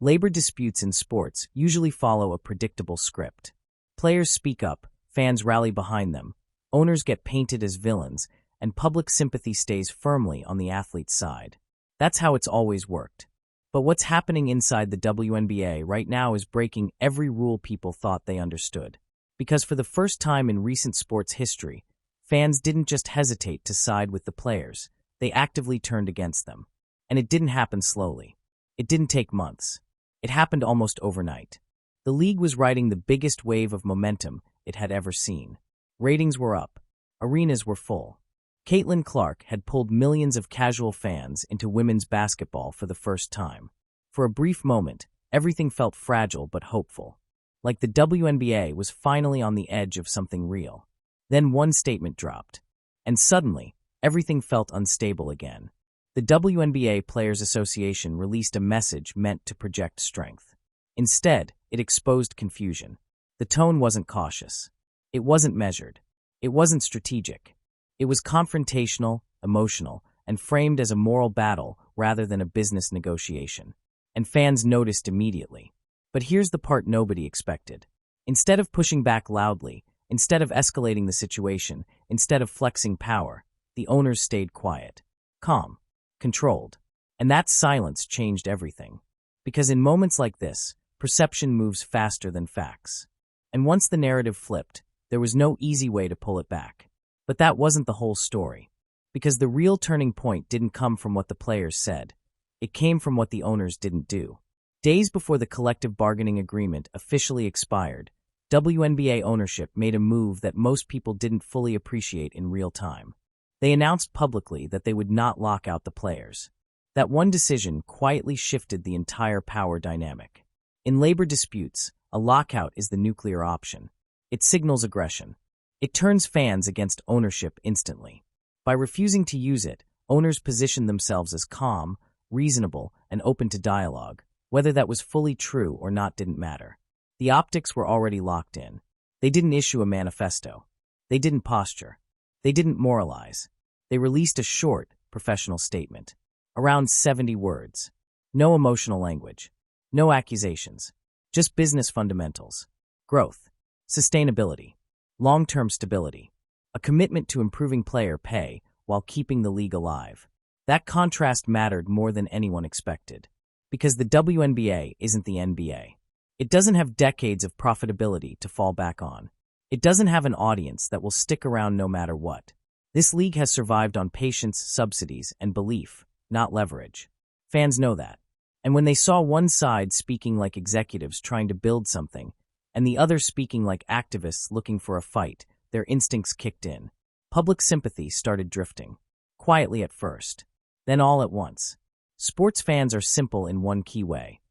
Labor disputes in sports usually follow a predictable script. Players speak up, fans rally behind them, owners get painted as villains, and public sympathy stays firmly on the athlete's side. That's how it's always worked. But what's happening inside the WNBA right now is breaking every rule people thought they understood. Because for the first time in recent sports history, fans didn't just hesitate to side with the players, they actively turned against them. And it didn't happen slowly. It didn't take months. It happened almost overnight. The league was riding the biggest wave of momentum it had ever seen. Ratings were up. Arenas were full. Caitlin Clark had pulled millions of casual fans into women's basketball for the first time. For a brief moment, everything felt fragile but hopeful. Like the WNBA was finally on the edge of something real. Then one statement dropped. And suddenly, everything felt unstable again. The WNBA Players Association released a message meant to project strength. Instead, it exposed confusion. The tone wasn't cautious. It wasn't measured. It wasn't strategic. It was confrontational, emotional, and framed as a moral battle rather than a business negotiation. And fans noticed immediately. But here's the part nobody expected. Instead of pushing back loudly, instead of escalating the situation, instead of flexing power, the owners stayed quiet, calm, controlled. And that silence changed everything. Because in moments like this, perception moves faster than facts. And once the narrative flipped, there was no easy way to pull it back. But that wasn't the whole story. Because the real turning point didn't come from what the players said. It came from what the owners didn't do. Days before the collective bargaining agreement officially expired, WNBA ownership made a move that most people didn't fully appreciate in real time. They announced publicly that they would not lock out the players. That one decision quietly shifted the entire power dynamic. In labor disputes, a lockout is the nuclear option. It signals aggression. It turns fans against ownership instantly. By refusing to use it, owners position themselves as calm, reasonable, and open to dialogue. Whether that was fully true or not didn't matter. The optics were already locked in. They didn't issue a manifesto. They didn't posture. They didn't moralize. They released a short, professional statement. Around 70 words. No emotional language. No accusations. Just business fundamentals. Growth. Sustainability. Long-term stability. A commitment to improving player pay while keeping the league alive. That contrast mattered more than anyone expected. Because the WNBA isn't the NBA. It doesn't have decades of profitability to fall back on. It doesn't have an audience that will stick around no matter what. This league has survived on patience, subsidies, and belief, not leverage. Fans know that. And when they saw one side speaking like executives trying to build something, and the other speaking like activists looking for a fight, their instincts kicked in. Public sympathy started drifting. Quietly at first. Then all at once. Sports fans are simple in one key way.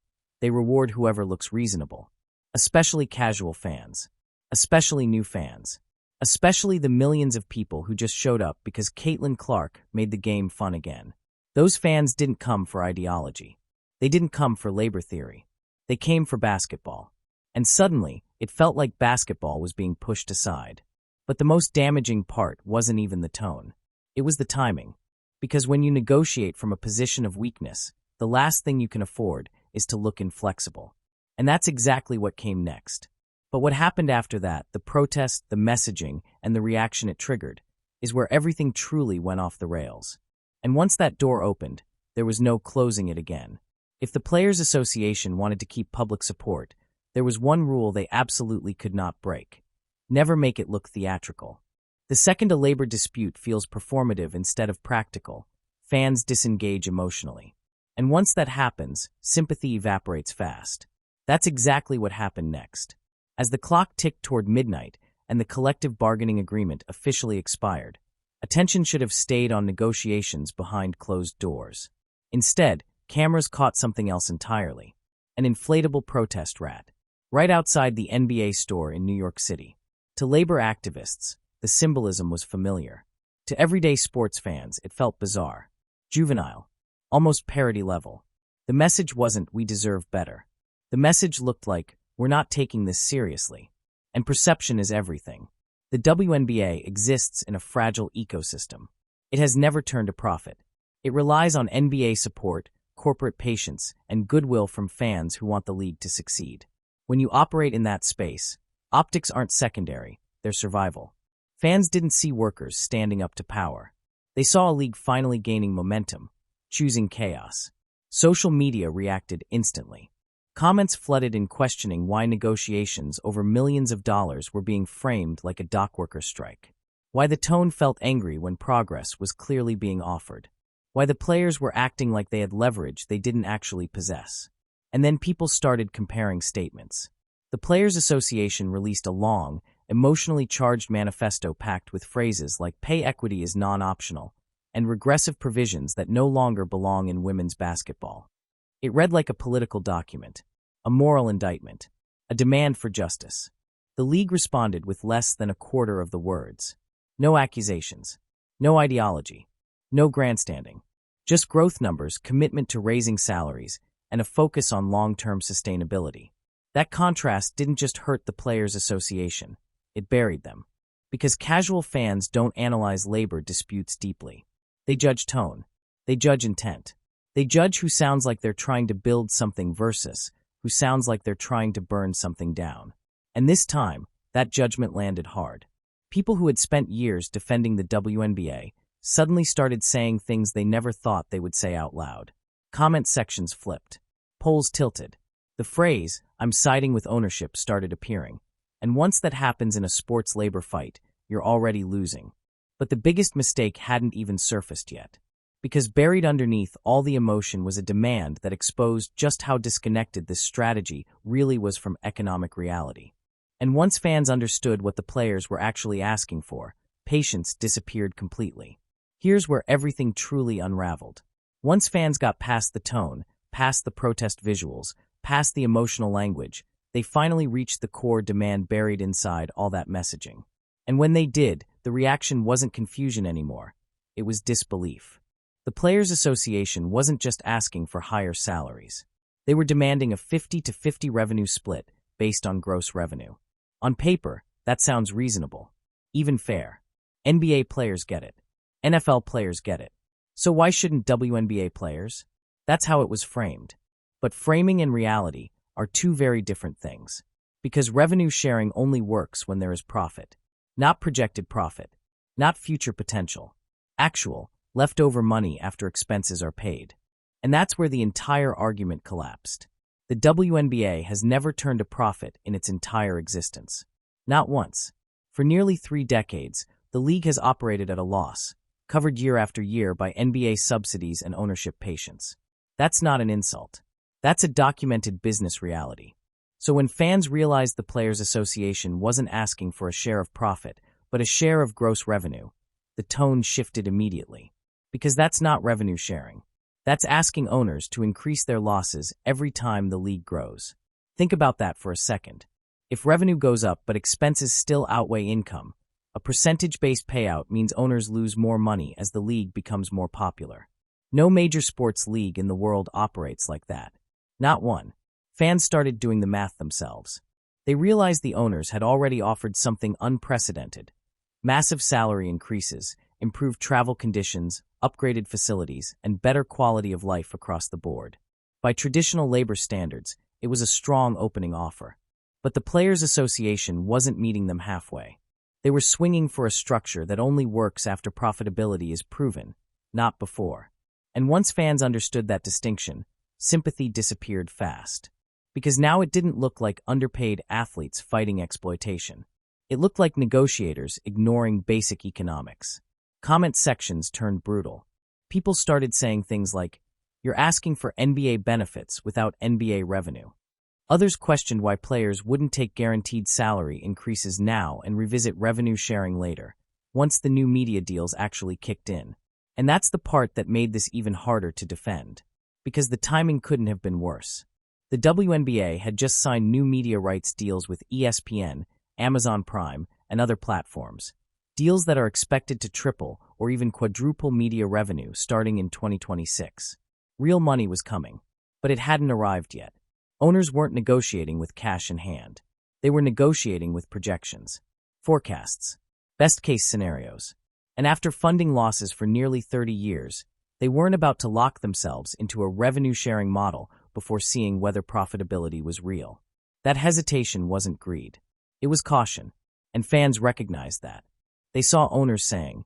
They reward whoever looks reasonable. Especially casual fans. Especially new fans. Especially the millions of people who just showed up because Caitlin Clark made the game fun again. Those fans didn't come for ideology. They didn't come for labor theory. They came for basketball. And suddenly, it felt like basketball was being pushed aside. But the most damaging part wasn't even the tone. It was the timing. Because when you negotiate from a position of weakness, the last thing you can afford is to look inflexible. And that's exactly what came next. But what happened after that, the protest, the messaging, and the reaction it triggered, is where everything truly went off the rails. And once that door opened, there was no closing it again. If the Players Association wanted to keep public support, there was one rule they absolutely could not break. Never make it look theatrical. The second a labor dispute feels performative instead of practical, fans disengage emotionally. And once that happens, sympathy evaporates fast. That's exactly what happened next. As the clock ticked toward midnight and the collective bargaining agreement officially expired, attention should have stayed on negotiations behind closed doors. Instead, cameras caught something else entirely. An inflatable protest rat. Right outside the NBA store in New York City. To labor activists, the symbolism was familiar. To everyday sports fans, it felt bizarre. Juvenile. Almost parody level. The message wasn't, "We deserve better." The message looked like, "We're not taking this seriously." And perception is everything. The WNBA exists in a fragile ecosystem. It has never turned a profit. It relies on NBA support, corporate patience, and goodwill from fans who want the league to succeed. When you operate in that space, optics aren't secondary, they're survival. Fans didn't see workers standing up to power. They saw a league finally gaining momentum, choosing chaos. Social media reacted instantly. Comments flooded in questioning why negotiations over millions of dollars were being framed like a dockworker strike. Why the tone felt angry when progress was clearly being offered. Why the players were acting like they had leverage they didn't actually possess. And then people started comparing statements. The Players Association released a long, emotionally charged manifesto packed with phrases like pay equity is non-optional and regressive provisions that no longer belong in women's basketball. It read like a political document, a moral indictment, a demand for justice. The league responded with less than a quarter of the words. No accusations, no ideology, no grandstanding, just growth numbers, commitment to raising salaries, and a focus on long-term sustainability. That contrast didn't just hurt the Players Association, it buried them. Because casual fans don't analyze labor disputes deeply. They judge tone. They judge intent. They judge who sounds like they're trying to build something versus who sounds like they're trying to burn something down. And this time, that judgment landed hard. People who had spent years defending the WNBA suddenly started saying things they never thought they would say out loud. Comment sections flipped. Polls tilted. The phrase, "I'm siding with ownership," started appearing. And once that happens in a sports labor fight, you're already losing. But the biggest mistake hadn't even surfaced yet. Because buried underneath all the emotion was a demand that exposed just how disconnected this strategy really was from economic reality. And once fans understood what the players were actually asking for, patience disappeared completely. Here's where everything truly unraveled. Once fans got past the tone, past the protest visuals, past the emotional language, they finally reached the core demand buried inside all that messaging. And when they did, the reaction wasn't confusion anymore. It was disbelief. The Players Association wasn't just asking for higher salaries. They were demanding a 50-50 revenue split based on gross revenue. On paper, that sounds reasonable, even fair. NBA players get it. NFL players get it. So why shouldn't WNBA players? That's how it was framed. But framing and reality are two very different things. Because revenue sharing only works when there is profit. Not projected profit. Not future potential. Actual, leftover money after expenses are paid. And that's where the entire argument collapsed. The WNBA has never turned a profit in its entire existence. Not once. For nearly 3 decades, the league has operated at a loss, covered year after year by NBA subsidies and ownership patience. That's not an insult. That's a documented business reality. So when fans realized the Players Association wasn't asking for a share of profit, but a share of gross revenue, the tone shifted immediately. Because that's not revenue sharing. That's asking owners to increase their losses every time the league grows. Think about that for a second. If revenue goes up but expenses still outweigh income, a percentage-based payout means owners lose more money as the league becomes more popular. No major sports league in the world operates like that. Not one. Fans started doing the math themselves. They realized the owners had already offered something unprecedented. Massive salary increases, improved travel conditions, upgraded facilities, and better quality of life across the board. By traditional labor standards, it was a strong opening offer. But the Players Association wasn't meeting them halfway. They were swinging for a structure that only works after profitability is proven, not before. And once fans understood that distinction, sympathy disappeared fast. Because now it didn't look like underpaid athletes fighting exploitation. It looked like negotiators ignoring basic economics. Comment sections turned brutal. People started saying things like, "You're asking for NBA benefits without NBA revenue." Others questioned why players wouldn't take guaranteed salary increases now and revisit revenue sharing later, once the new media deals actually kicked in. And that's the part that made this even harder to defend. Because the timing couldn't have been worse. The WNBA had just signed new media rights deals with ESPN, Amazon Prime, and other platforms. Deals that are expected to triple or even quadruple media revenue starting in 2026. Real money was coming, but it hadn't arrived yet. Owners weren't negotiating with cash in hand. They were negotiating with projections, forecasts, best-case scenarios. And after funding losses for nearly 30 years, They weren't about to lock themselves into a revenue-sharing model before seeing whether profitability was real. That hesitation wasn't greed. It was caution, and fans recognized that. They saw owners saying,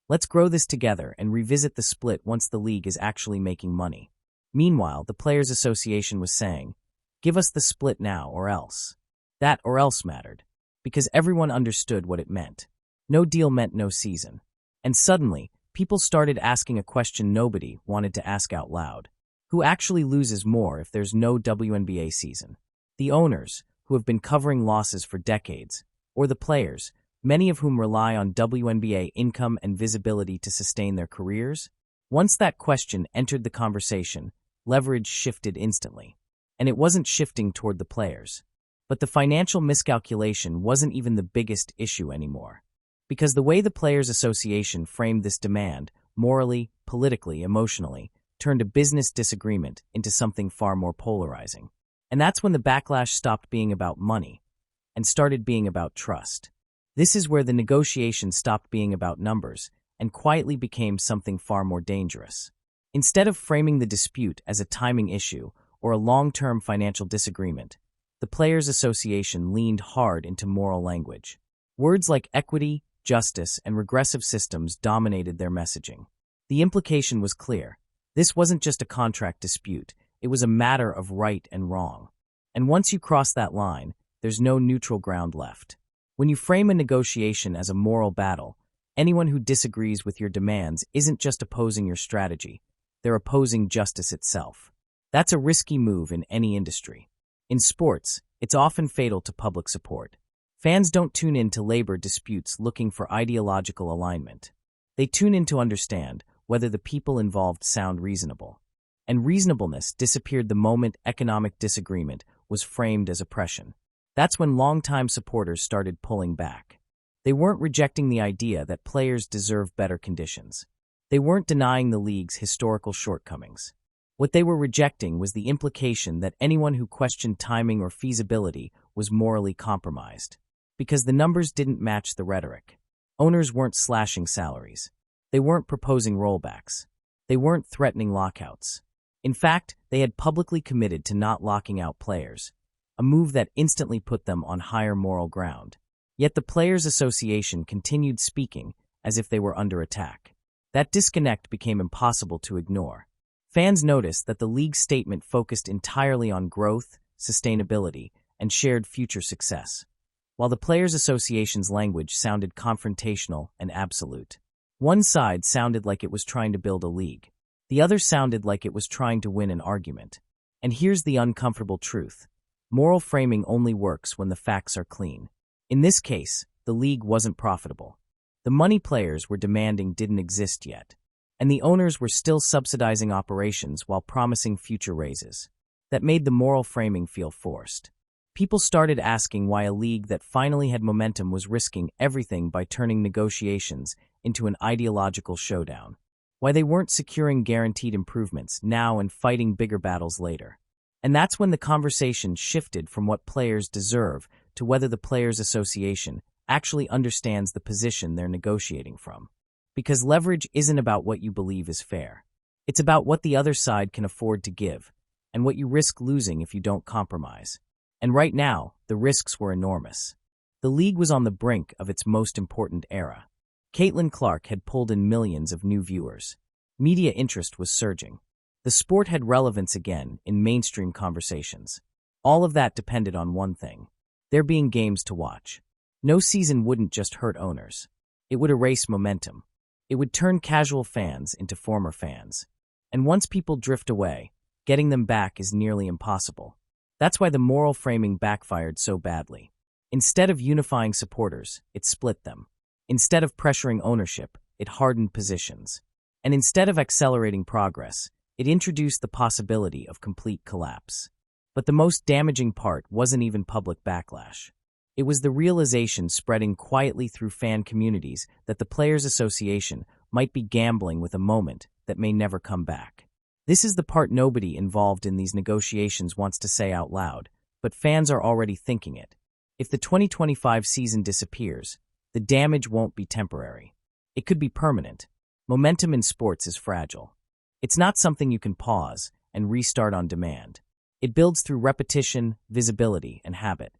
"Let's grow this together and revisit the split once the league is actually making money." Meanwhile, the Players Association was saying, "Give us the split now or else." That or else mattered, because everyone understood what it meant. No deal meant no season. And suddenly, people started asking a question nobody wanted to ask out loud. Who actually loses more if there's no WNBA season? The owners, who have been covering losses for decades, or the players, many of whom rely on WNBA income and visibility to sustain their careers? Once that question entered the conversation, leverage shifted instantly. And it wasn't shifting toward the players. But the financial miscalculation wasn't even the biggest issue anymore. Because the way the Players Association framed this demand, morally, politically, emotionally, turned a business disagreement into something far more polarizing. And that's when the backlash stopped being about money and started being about trust. This is where the negotiation stopped being about numbers and quietly became something far more dangerous. Instead of framing the dispute as a timing issue or a long-term financial disagreement, the Players Association leaned hard into moral language. Words like equity, justice, and regressive systems dominated their messaging. The implication was clear. This wasn't just a contract dispute, it was a matter of right and wrong. And once you cross that line, there's no neutral ground left. When you frame a negotiation as a moral battle, anyone who disagrees with your demands isn't just opposing your strategy, they're opposing justice itself. That's a risky move in any industry. In sports, it's often fatal to public support. Fans don't tune in to labor disputes looking for ideological alignment. They tune in to understand whether the people involved sound reasonable. And reasonableness disappeared the moment economic disagreement was framed as oppression. That's when longtime supporters started pulling back. They weren't rejecting the idea that players deserve better conditions. They weren't denying the league's historical shortcomings. What they were rejecting was the implication that anyone who questioned timing or feasibility was morally compromised. Because the numbers didn't match the rhetoric. Owners weren't slashing salaries. They weren't proposing rollbacks. They weren't threatening lockouts. In fact, they had publicly committed to not locking out players, a move that instantly put them on higher moral ground. Yet the Players Association continued speaking as if they were under attack. That disconnect became impossible to ignore. Fans noticed that the league's statement focused entirely on growth, sustainability, and shared future success, while the Players Association's language sounded confrontational and absolute. One side sounded like it was trying to build a league. The other sounded like it was trying to win an argument. And here's the uncomfortable truth. Moral framing only works when the facts are clean. In this case, the league wasn't profitable. The money players were demanding didn't exist yet. And the owners were still subsidizing operations while promising future raises. That made the moral framing feel forced. People started asking why a league that finally had momentum was risking everything by turning negotiations into an ideological showdown. Why they weren't securing guaranteed improvements now and fighting bigger battles later. And that's when the conversation shifted from what players deserve to whether the Players Association actually understands the position they're negotiating from. Because leverage isn't about what you believe is fair. It's about what the other side can afford to give, and what you risk losing if you don't compromise. And right now, the risks were enormous. The league was on the brink of its most important era. Caitlin Clark had pulled in millions of new viewers. Media interest was surging. The sport had relevance again in mainstream conversations. All of that depended on one thing: there being games to watch. No season wouldn't just hurt owners. It would erase momentum. It would turn casual fans into former fans. And once people drift away, getting them back is nearly impossible. That's why the moral framing backfired so badly. Instead of unifying supporters, it split them. Instead of pressuring ownership, it hardened positions. And instead of accelerating progress, it introduced the possibility of complete collapse. But the most damaging part wasn't even public backlash. It was the realization spreading quietly through fan communities that the Players Association might be gambling with a moment that may never come back. This is the part nobody involved in these negotiations wants to say out loud, but fans are already thinking it. If the 2025 season disappears, the damage won't be temporary. It could be permanent. Momentum in sports is fragile. It's not something you can pause and restart on demand. It builds through repetition, visibility, and habit.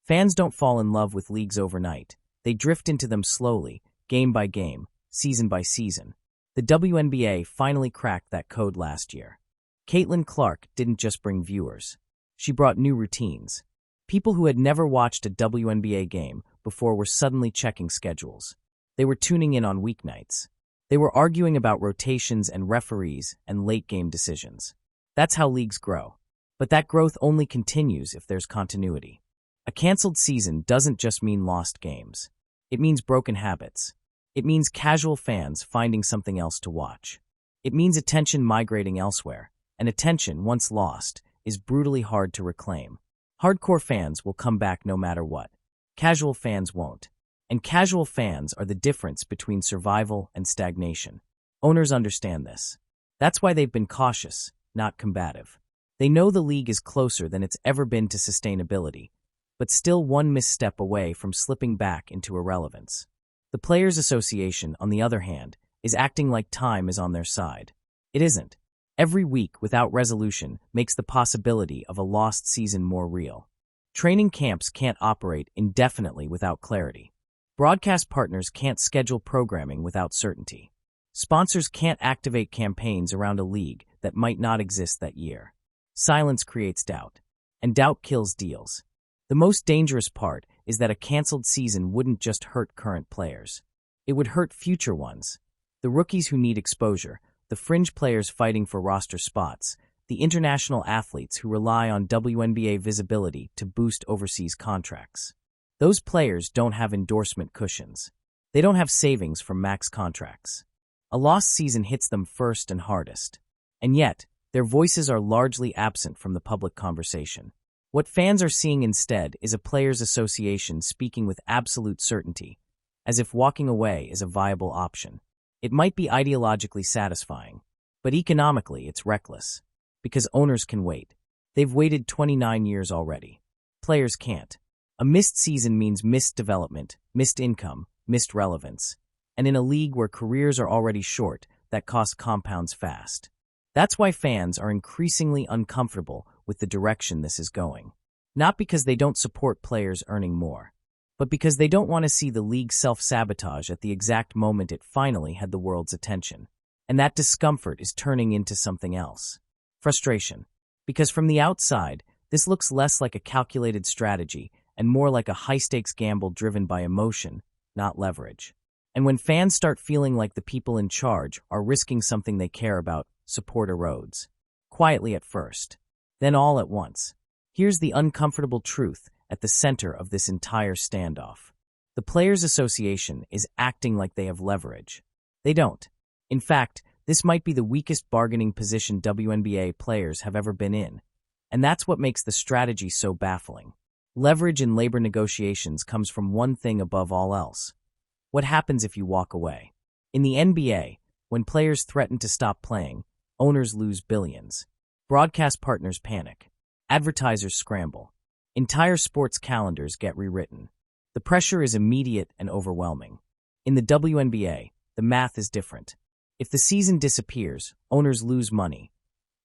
Fans don't fall in love with leagues overnight. They drift into them slowly, game by game, season by season. The WNBA finally cracked that code last year. Caitlin Clark didn't just bring viewers. She brought new routines. People who had never watched a WNBA game before were suddenly checking schedules. They were tuning in on weeknights. They were arguing about rotations and referees and late-game decisions. That's how leagues grow. But that growth only continues if there's continuity. A canceled season doesn't just mean lost games. It means broken habits. It means casual fans finding something else to watch. It means attention migrating elsewhere, and attention, once lost, is brutally hard to reclaim. Hardcore fans will come back no matter what. Casual fans won't. And casual fans are the difference between survival and stagnation. Owners understand this. That's why they've been cautious, not combative. They know the league is closer than it's ever been to sustainability, but still one misstep away from slipping back into irrelevance. The Players Association, on the other hand, is acting like time is on their side. It isn't. Every week without resolution makes the possibility of a lost season more real. Training camps can't operate indefinitely without clarity. Broadcast partners can't schedule programming without certainty. Sponsors can't activate campaigns around a league that might not exist that year. Silence creates doubt, and doubt kills deals. The most dangerous part is that a canceled season wouldn't just hurt current players. It would hurt future ones. The rookies who need exposure, the fringe players fighting for roster spots, the international athletes who rely on WNBA visibility to boost overseas contracts. Those players don't have endorsement cushions. They don't have savings from max contracts. A lost season hits them first and hardest. And yet, their voices are largely absent from the public conversation. What fans are seeing instead is a players' association speaking with absolute certainty, as if walking away is a viable option. It might be ideologically satisfying, but economically it's reckless. Because owners can wait. They've waited 29 years already. Players can't. A missed season means missed development, missed income, missed relevance. And in a league where careers are already short, that cost compounds fast. That's why fans are increasingly uncomfortable with the direction this is going. Not because they don't support players earning more, but because they don't want to see the league self-sabotage at the exact moment it finally had the world's attention. And that discomfort is turning into something else. Frustration. Because from the outside, this looks less like a calculated strategy and more like a high-stakes gamble driven by emotion, not leverage. And when fans start feeling like the people in charge are risking something they care about, support erodes. Quietly at first. Then all at once. Here's the uncomfortable truth at the center of this entire standoff. The Players Association is acting like they have leverage. They don't. In fact, this might be the weakest bargaining position WNBA players have ever been in. And that's what makes the strategy so baffling. Leverage in labor negotiations comes from one thing above all else. What happens if you walk away? In the NBA, when players threaten to stop playing, owners lose billions. Broadcast partners panic. Advertisers scramble. Entire sports calendars get rewritten. The pressure is immediate and overwhelming. In the WNBA, the math is different. If the season disappears, owners lose money.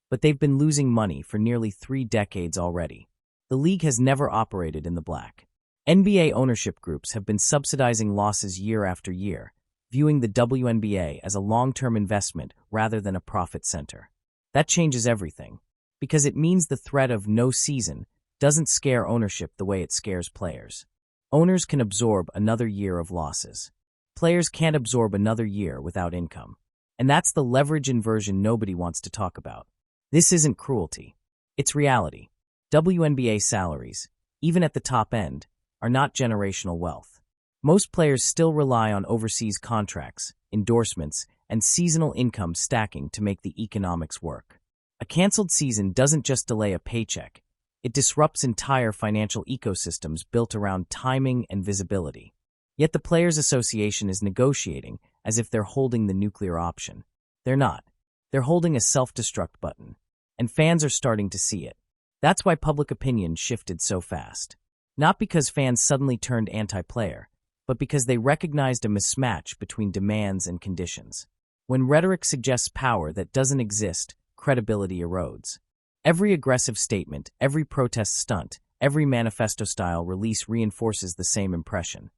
But they've been losing money for nearly 3 decades already. The league has never operated in the black. NBA ownership groups have been subsidizing losses year after year, viewing the WNBA as a long-term investment rather than a profit center. That changes everything, because it means the threat of no season doesn't scare ownership the way it scares players. Owners can absorb another year of losses. Players can't absorb another year without income. And that's the leverage inversion nobody wants to talk about. This isn't cruelty. It's reality. WNBA salaries, even at the top end, are not generational wealth. Most players still rely on overseas contracts, endorsements, and seasonal income stacking to make the economics work. A canceled season doesn't just delay a paycheck. It disrupts entire financial ecosystems built around timing and visibility. Yet the Players Association is negotiating as if they're holding the nuclear option. They're not. They're holding a self-destruct button. And fans are starting to see it. That's why public opinion shifted so fast. Not because fans suddenly turned anti-player, but because they recognized a mismatch between demands and conditions. When rhetoric suggests power that doesn't exist, credibility erodes. Every aggressive statement, every protest stunt, every manifesto-style release reinforces the same impression.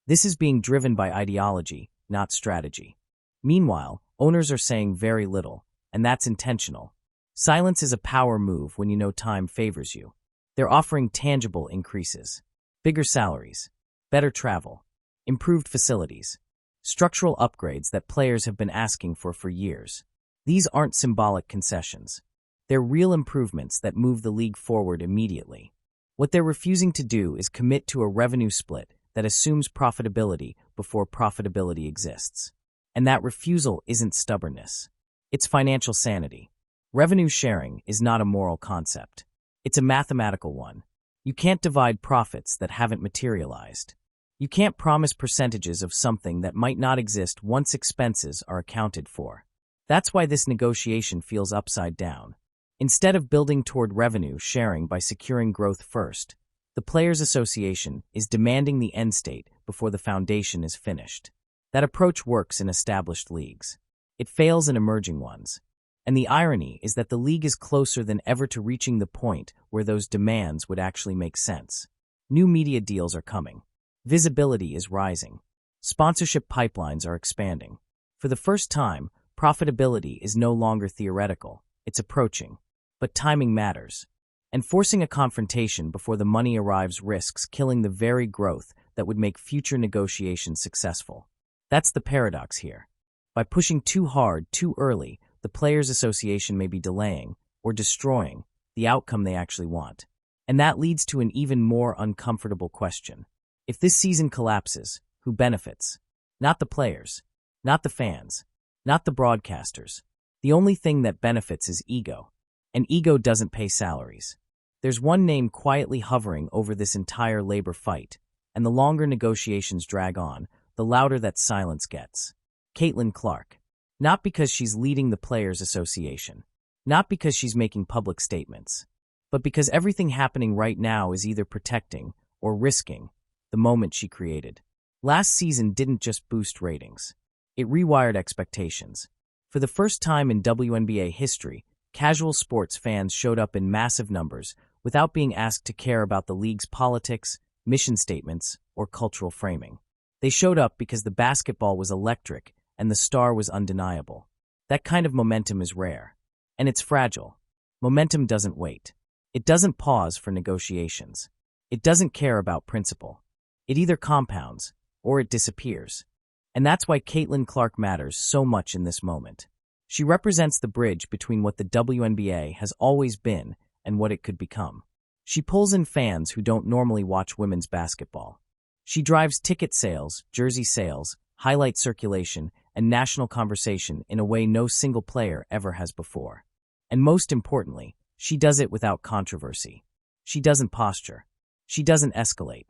This is being driven by ideology, not strategy. Meanwhile, owners are saying very little, and that's intentional. Silence is a power move when you know time favors you. They're offering tangible increases. Bigger salaries, better travel, improved facilities, structural upgrades that players have been asking for years. These aren't symbolic concessions. They're real improvements that move the league forward immediately. What they're refusing to do is commit to a revenue split that assumes profitability before profitability exists. And that refusal isn't stubbornness. It's financial sanity. Revenue sharing is not a moral concept. It's a mathematical one. You can't divide profits that haven't materialized. You can't promise percentages of something that might not exist once expenses are accounted for. That's why this negotiation feels upside down. Instead of building toward revenue sharing by securing growth first, the Players Association is demanding the end state before the foundation is finished. That approach works in established leagues. It fails in emerging ones. And the irony is that the league is closer than ever to reaching the point where those demands would actually make sense. New media deals are coming. Visibility is rising. Sponsorship pipelines are expanding. For the first time, profitability is no longer theoretical. It's approaching. But timing matters. And forcing a confrontation before the money arrives risks killing the very growth that would make future negotiations successful. That's the paradox here. By pushing too hard, too early, the Players Association may be delaying or destroying the outcome they actually want. And that leads to an even more uncomfortable question. If this season collapses, who benefits? Not the players, not the fans, not the broadcasters. The only thing that benefits is ego. And ego doesn't pay salaries. There's one name quietly hovering over this entire labor fight, and the longer negotiations drag on, the louder that silence gets. Caitlin Clark. Not because she's leading the Players Association, not because she's making public statements, but because everything happening right now is either protecting or risking the moment she created. Last season didn't just boost ratings. It rewired expectations. For the first time in WNBA history, casual sports fans showed up in massive numbers without being asked to care about the league's politics, mission statements, or cultural framing. They showed up because the basketball was electric and the star was undeniable. That kind of momentum is rare. And it's fragile. Momentum doesn't wait. It doesn't pause for negotiations. It doesn't care about principle. It either compounds or it disappears. And that's why Caitlin Clark matters so much in this moment. She represents the bridge between what the WNBA has always been and what it could become. She pulls in fans who don't normally watch women's basketball. She drives ticket sales, jersey sales, highlight circulation, and national conversation in a way no single player ever has before. And most importantly, she does it without controversy. She doesn't posture. She doesn't escalate.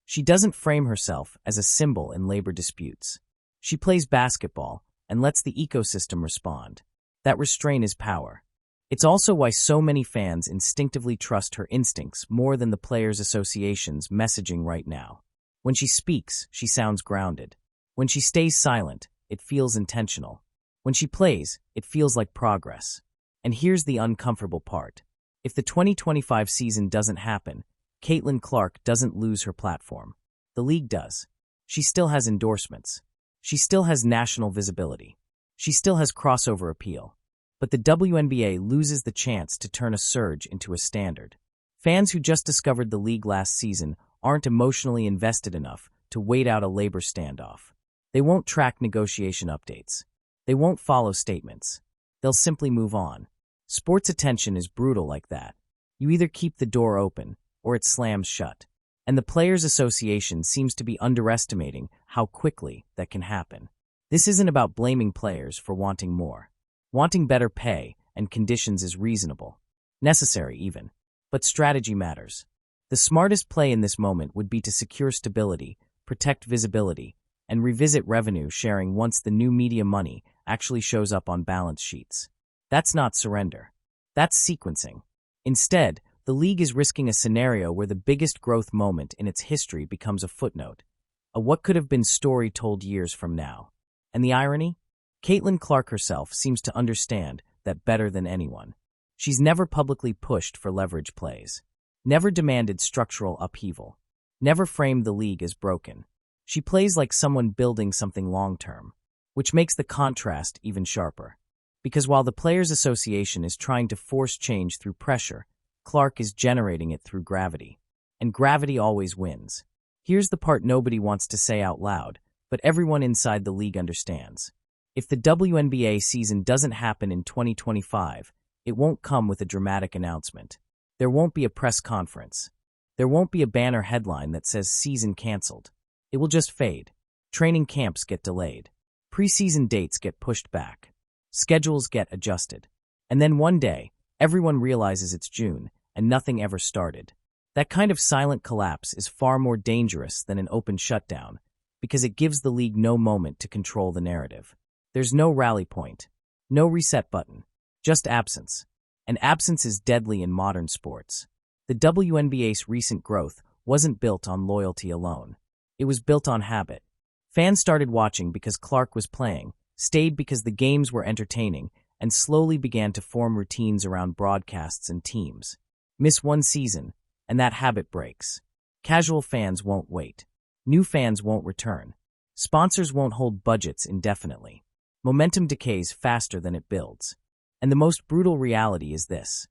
She doesn't frame herself as a symbol in labor disputes. She plays basketball and lets the ecosystem respond. That restraint is power. It's also why so many fans instinctively trust her instincts more than the Players Association's messaging right now. When she speaks, she sounds grounded. When she stays silent, it feels intentional. When she plays, it feels like progress. And here's the uncomfortable part. If the 2025 season doesn't happen, Caitlin Clark doesn't lose her platform. The league does. She still has endorsements. She still has national visibility. She still has crossover appeal. But the WNBA loses the chance to turn a surge into a standard. Fans who just discovered the league last season aren't emotionally invested enough to wait out a labor standoff. They won't track negotiation updates. They won't follow statements. They'll simply move on. Sports attention is brutal like that. You either keep the door open or it slams shut. And the Players Association seems to be underestimating how quickly that can happen. This isn't about blaming players for wanting more. Wanting better pay and conditions is reasonable. Necessary even. But strategy matters. The smartest play in this moment would be to secure stability, protect visibility, and revisit revenue sharing once the new media money actually shows up on balance sheets. That's not surrender. That's sequencing. Instead, the league is risking a scenario where the biggest growth moment in its history becomes a footnote, a what could have been story told years from now. And the irony? Caitlin Clark herself seems to understand that better than anyone. She's never publicly pushed for leverage plays, never demanded structural upheaval, never framed the league as broken. She plays like someone building something long-term, which makes the contrast even sharper. Because while the Players Association is trying to force change through pressure, Clark is generating it through gravity. And gravity always wins. Here's the part nobody wants to say out loud, but everyone inside the league understands. If the WNBA season doesn't happen in 2025, it won't come with a dramatic announcement. There won't be a press conference. There won't be a banner headline that says season canceled. It will just fade. Training camps get delayed. Preseason dates get pushed back. Schedules get adjusted. And then one day, everyone realizes it's June, and nothing ever started. That kind of silent collapse is far more dangerous than an open shutdown, because it gives the league no moment to control the narrative. There's no rally point, no reset button, just absence. And absence is deadly in modern sports. The WNBA's recent growth wasn't built on loyalty alone. It was built on habit. Fans started watching because Clark was playing, stayed because the games were entertaining, and slowly began to form routines around broadcasts and teams. Miss one season, and that habit breaks. Casual fans won't wait. New fans won't return. Sponsors won't hold budgets indefinitely. Momentum decays faster than it builds. And the most brutal reality is this.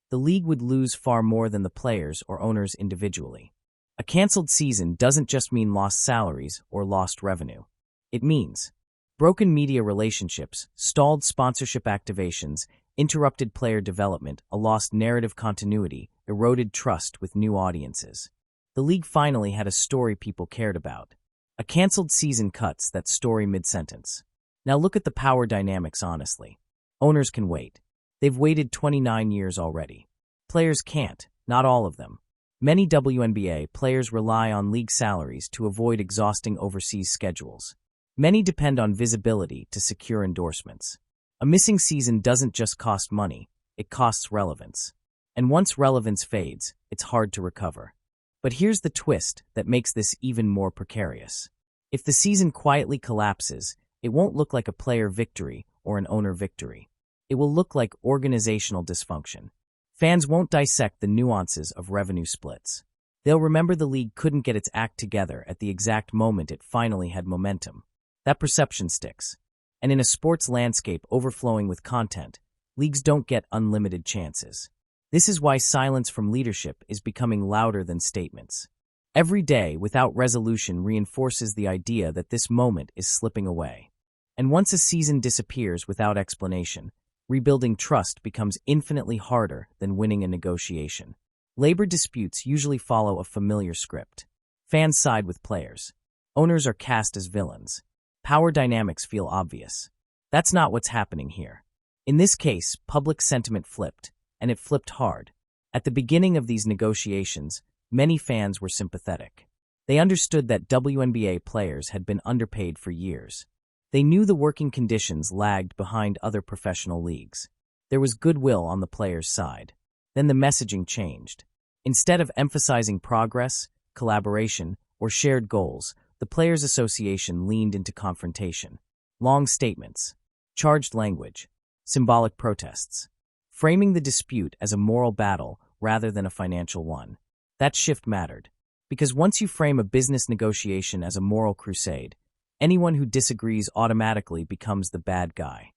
The league would lose far more than the players or owners individually. A canceled season doesn't just mean lost salaries or lost revenue. It means broken media relationships, stalled sponsorship activations, interrupted player development, a lost narrative continuity, eroded trust with new audiences. The league finally had a story people cared about. A canceled season cuts that story mid-sentence. Now look at the power dynamics honestly. Owners can wait. They've waited 29 years already. Players can't, not all of them. Many WNBA players rely on league salaries to avoid exhausting overseas schedules. Many depend on visibility to secure endorsements. A missing season doesn't just cost money, it costs relevance. And once relevance fades, it's hard to recover. But here's the twist that makes this even more precarious. If the season quietly collapses, it won't look like a player victory or an owner victory. It will look like organizational dysfunction. Fans won't dissect the nuances of revenue splits. They'll remember the league couldn't get its act together at the exact moment it finally had momentum. That perception sticks. And in a sports landscape overflowing with content, leagues don't get unlimited chances. This is why silence from leadership is becoming louder than statements. Every day without resolution reinforces the idea that this moment is slipping away. And once a season disappears without explanation, rebuilding trust becomes infinitely harder than winning a negotiation. Labor disputes usually follow a familiar script. Fans side with players. Owners are cast as villains. Power dynamics feel obvious. That's not what's happening here. In this case, public sentiment flipped, and it flipped hard. At the beginning of these negotiations, many fans were sympathetic. They understood that WNBA players had been underpaid for years. They knew the working conditions lagged behind other professional leagues. There was goodwill on the players' side. Then the messaging changed. Instead of emphasizing progress, collaboration, or shared goals, the Players Association leaned into confrontation. Long statements, charged language, symbolic protests, framing the dispute as a moral battle rather than a financial one. That shift mattered, because once you frame a business negotiation as a moral crusade, anyone who disagrees automatically becomes the bad guy.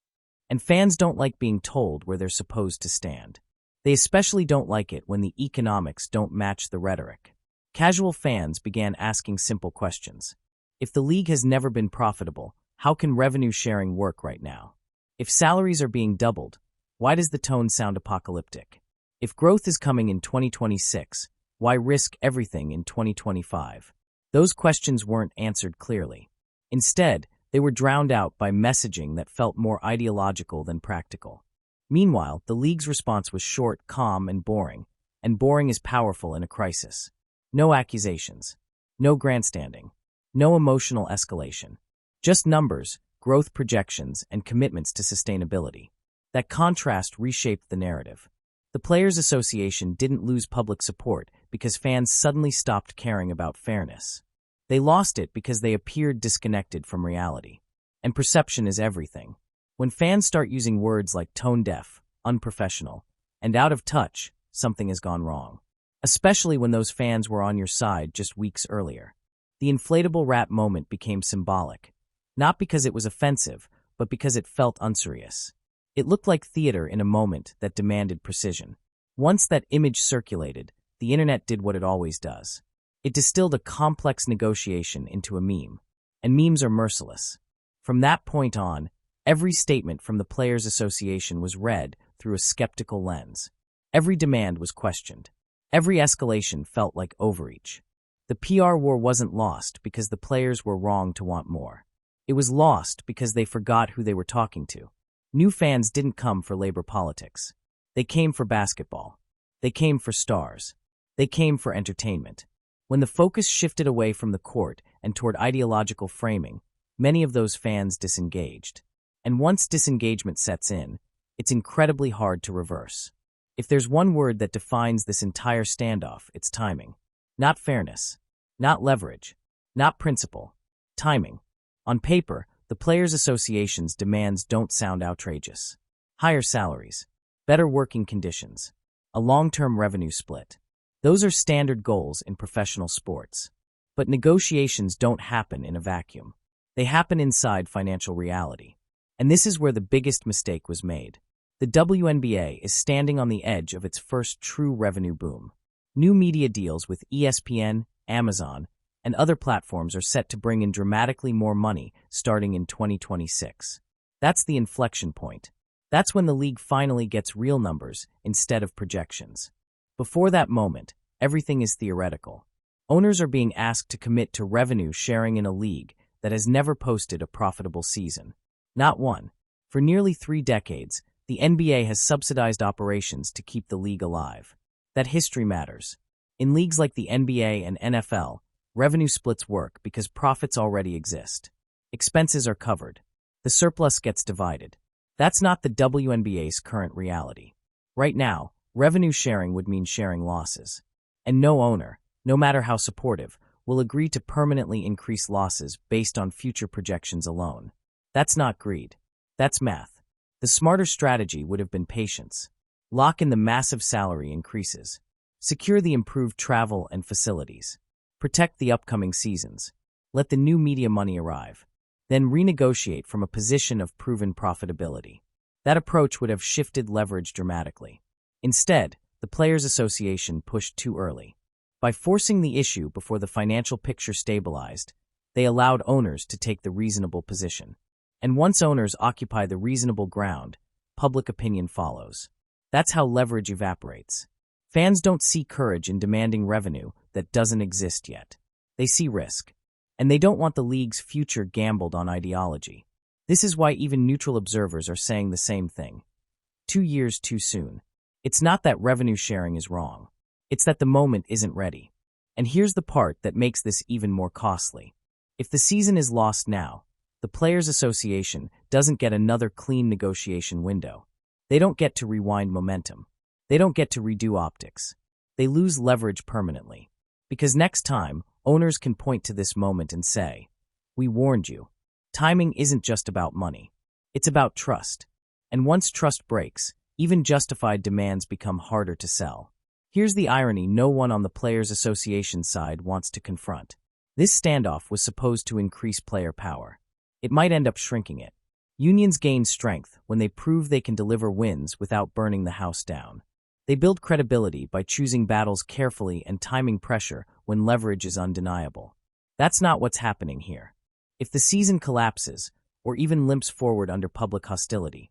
And fans don't like being told where they're supposed to stand. They especially don't like it when the economics don't match the rhetoric. Casual fans began asking simple questions. If the league has never been profitable, how can revenue sharing work right now? If salaries are being doubled, why does the tone sound apocalyptic? If growth is coming in 2026, why risk everything in 2025? Those questions weren't answered clearly. Instead, they were drowned out by messaging that felt more ideological than practical. Meanwhile, the league's response was short, calm, and boring is powerful in a crisis. No accusations, no grandstanding, no emotional escalation. Just numbers, growth projections, and commitments to sustainability. That contrast reshaped the narrative. The Players Association didn't lose public support because fans suddenly stopped caring about fairness. They lost it because they appeared disconnected from reality. And perception is everything. When fans start using words like tone-deaf, unprofessional, and out of touch, something has gone wrong. Especially when those fans were on your side just weeks earlier. The inflatable rat moment became symbolic, not because it was offensive, but because it felt unserious. It looked like theater in a moment that demanded precision. Once that image circulated, the internet did what it always does. It distilled a complex negotiation into a meme. And memes are merciless. From that point on, every statement from the Players Association was read through a skeptical lens. Every demand was questioned. Every escalation felt like overreach. The PR war wasn't lost because the players were wrong to want more. It was lost because they forgot who they were talking to. New fans didn't come for labor politics. They came for basketball. They came for stars. They came for entertainment. When the focus shifted away from the court and toward ideological framing, many of those fans disengaged. And once disengagement sets in, it's incredibly hard to reverse. If there's one word that defines this entire standoff, it's timing. Not fairness. Not leverage. Not principle. Timing. On paper, the Players Association's demands don't sound outrageous. Higher salaries. Better working conditions. A long-term revenue split. Those are standard goals in professional sports. But negotiations don't happen in a vacuum. They happen inside financial reality. And this is where the biggest mistake was made. The WNBA is standing on the edge of its first true revenue boom. New media deals with ESPN, Amazon, and other platforms are set to bring in dramatically more money starting in 2026. That's the inflection point. That's when the league finally gets real numbers instead of projections. Before that moment, everything is theoretical. Owners are being asked to commit to revenue sharing in a league that has never posted a profitable season. Not one. For nearly 3 decades, the NBA has subsidized operations to keep the league alive. That history matters. In leagues like the NBA and NFL, revenue splits work because profits already exist. Expenses are covered. The surplus gets divided. That's not the WNBA's current reality. Right now, revenue sharing would mean sharing losses. And no owner, no matter how supportive, will agree to permanently increase losses based on future projections alone. That's not greed. That's math. The smarter strategy would have been patience. Lock in the massive salary increases. Secure the improved travel and facilities. Protect the upcoming seasons. Let the new media money arrive. Then renegotiate from a position of proven profitability. That approach would have shifted leverage dramatically. Instead, the Players Association pushed too early. By forcing the issue before the financial picture stabilized, they allowed owners to take the reasonable position. And once owners occupy the reasonable ground, public opinion follows. That's how leverage evaporates. Fans don't see courage in demanding revenue that doesn't exist yet. They see risk. And they don't want the league's future gambled on ideology. This is why even neutral observers are saying the same thing. 2 years too soon. It's not that revenue sharing is wrong. It's that the moment isn't ready. And here's the part that makes this even more costly. If the season is lost now, the Players Association doesn't get another clean negotiation window. They don't get to rewind momentum. They don't get to redo optics. They lose leverage permanently. Because next time, owners can point to this moment and say, "We warned you." Timing isn't just about money. It's about trust. And once trust breaks, even justified demands become harder to sell. Here's the irony no one on the Players Association side wants to confront. This standoff was supposed to increase player power. It might end up shrinking it. Unions gain strength when they prove they can deliver wins without burning the house down. They build credibility by choosing battles carefully and timing pressure when leverage is undeniable. That's not what's happening here. If the season collapses, or even limps forward under public hostility,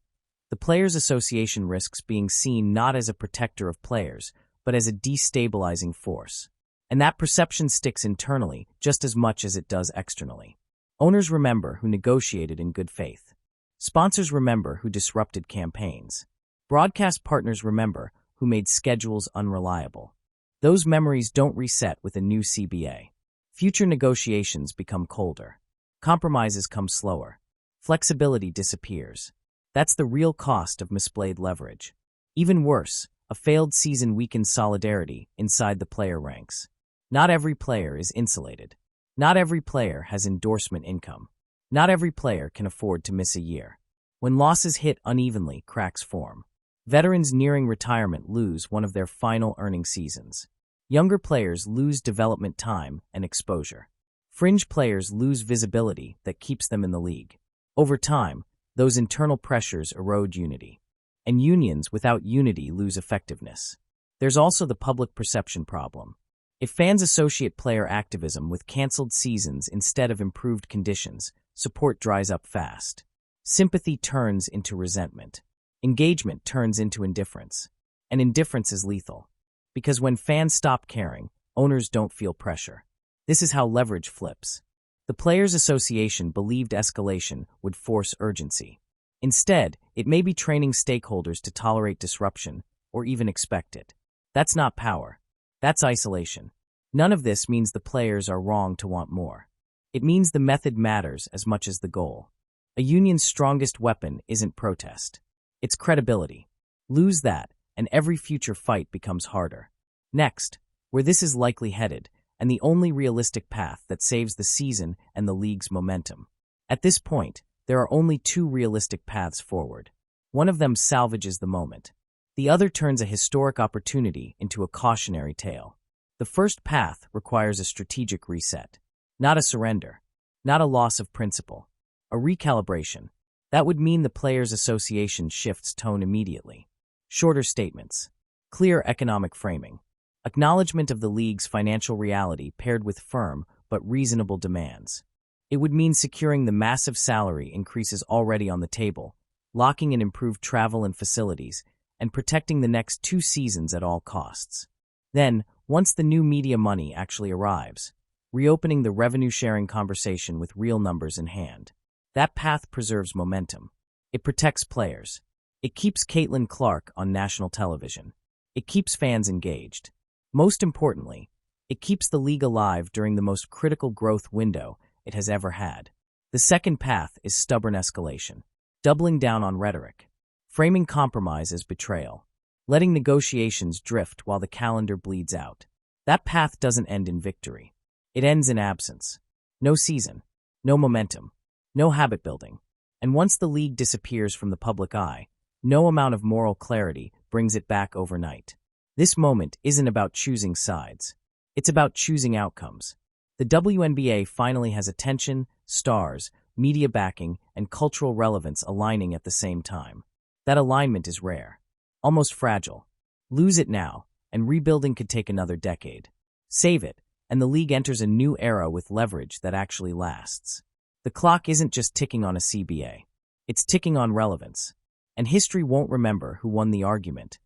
the Players Association risks being seen not as a protector of players, but as a destabilizing force. And that perception sticks internally just as much as it does externally. Owners remember who negotiated in good faith. Sponsors remember who disrupted campaigns. Broadcast partners remember who made schedules unreliable. Those memories don't reset with a new CBA. Future negotiations become colder. Compromises come slower. Flexibility disappears. That's the real cost of misplayed leverage. Even worse, a failed season weakens solidarity inside the player ranks. Not every player is insulated. Not every player has endorsement income. Not every player can afford to miss a year. When losses hit unevenly, cracks form. Veterans nearing retirement lose one of their final earning seasons. Younger players lose development time and exposure. Fringe players lose visibility that keeps them in the league. Over time, those internal pressures erode unity. And unions without unity lose effectiveness. There's also the public perception problem. If fans associate player activism with canceled seasons instead of improved conditions, support dries up fast. Sympathy turns into resentment. Engagement turns into indifference. And indifference is lethal. Because when fans stop caring, owners don't feel pressure. This is how leverage flips. The Players' Association believed escalation would force urgency. Instead, it may be training stakeholders to tolerate disruption or even expect it. That's not power. That's isolation. None of this means the players are wrong to want more. It means the method matters as much as the goal. A union's strongest weapon isn't protest. It's credibility. Lose that, and every future fight becomes harder. Next, where this is likely headed, and the only realistic path that saves the season and the league's momentum. At this point, there are only two realistic paths forward. One of them salvages the moment. The other turns a historic opportunity into a cautionary tale. The first path requires a strategic reset. Not a surrender. Not a loss of principle. A recalibration. That would mean the Players' Association shifts tone immediately. Shorter statements. Clear economic framing. Acknowledgement of the league's financial reality paired with firm but reasonable demands. It would mean securing the massive salary increases already on the table, locking in improved travel and facilities, and protecting the next 2 seasons at all costs. Then, once the new media money actually arrives, reopening the revenue-sharing conversation with real numbers in hand. That path preserves momentum. It protects players. It keeps Caitlin Clark on national television. It keeps fans engaged. Most importantly, it keeps the league alive during the most critical growth window it has ever had. The second path is stubborn escalation, doubling down on rhetoric, framing compromise as betrayal, letting negotiations drift while the calendar bleeds out. That path doesn't end in victory. It ends in absence. No season, no momentum, no habit building. And once the league disappears from the public eye, no amount of moral clarity brings it back overnight. This moment isn't about choosing sides. It's about choosing outcomes. The WNBA finally has attention, stars, media backing, and cultural relevance aligning at the same time. That alignment is rare, almost fragile. Lose it now, and rebuilding could take another decade. Save it, and the league enters a new era with leverage that actually lasts. The clock isn't just ticking on a CBA. It's ticking on relevance. And history won't remember who won the argument.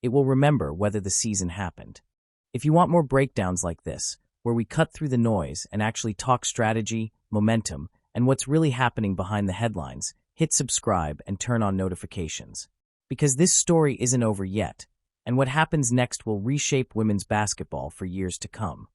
It will remember whether the season happened. If you want more breakdowns like this, where we cut through the noise and actually talk strategy, momentum, and what's really happening behind the headlines, hit subscribe and turn on notifications. Because this story isn't over yet, and what happens next will reshape women's basketball for years to come.